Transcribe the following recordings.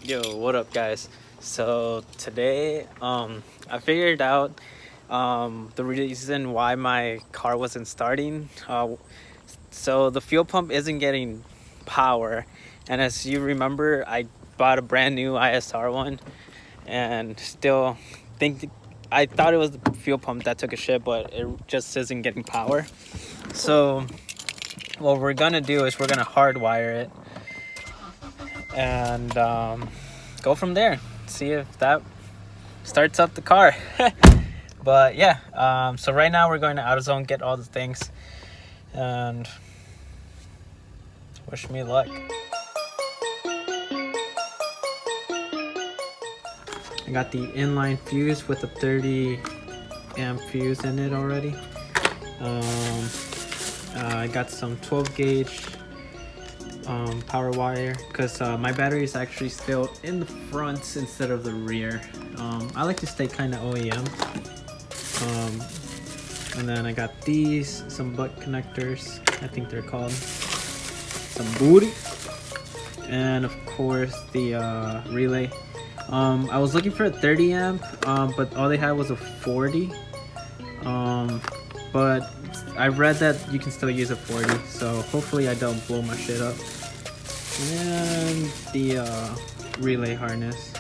Yo, what up, guys? So today, I figured out the reason why my car wasn't starting. So the fuel pump isn't getting power, and as you remember, I bought a brand new ISR one, and still think I thought it was the fuel pump that took a shit, but it just isn't getting power. So what we're gonna do is we're gonna hardwire it and go from there. See if that starts up the car. But yeah, so right now we're going to AutoZone, get all the things, and wish me luck. I got the inline fuse with a 30 amp fuse in it already. I got some 12 gauge power wire because my battery is actually still in the front instead of the rear. I like to stay kind of OEM. And then I got these, some butt connectors, I think they're called, some booty, and of course the relay. I was looking for a 30 amp, but all they had was a 40. But I read that you can still use a 40, so hopefully I don't blow my shit up. And the relay harness.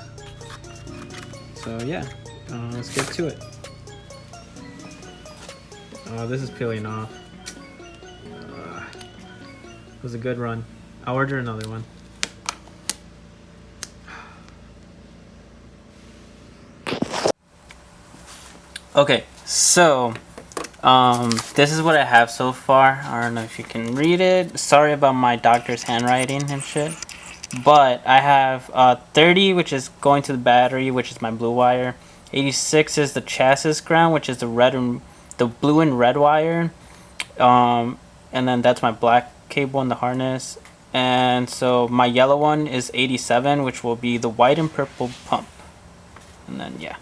So yeah, let's get to it. Oh, this is peeling off. It was a good run. I'll order another one. Okay, so this is what I have so far. I don't know if you can read it. Sorry about my doctor's handwriting and shit. But I have 30, which is going to the battery, which is my blue wire. 86 is the chassis ground, which is the blue and red wire. And then that's my black cable in the harness. And so my yellow one is 87, which will be the white and purple pump. And then yeah.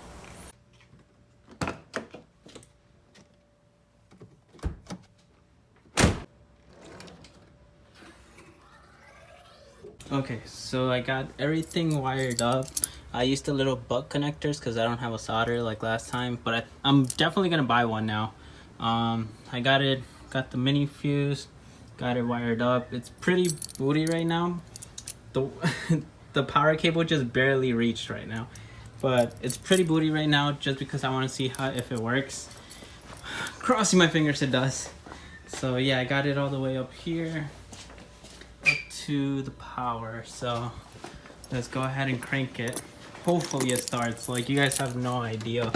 Okay, so I got everything wired up. I used the little butt connectors because I don't have a solder like last time, but I'm definitely gonna buy one now. I got the mini fuse, got it wired up. It's pretty booty right now. The the power cable just barely reached right now, but it's pretty booty right now just because I want to see if it works. Crossing my fingers it does. So yeah, I got it all the way up here, up to the power. So let's go ahead and crank it. Hopefully it starts. Like, you guys have no idea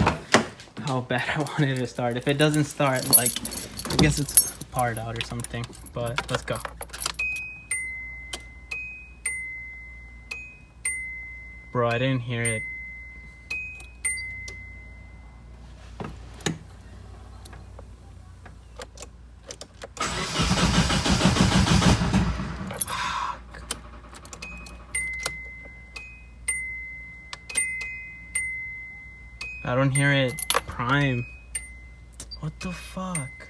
how bad I want it to start. If it doesn't start, like, I guess it's a part out or something. But let's go. Bro, I didn't hear it. I don't hear it prime. What the fuck?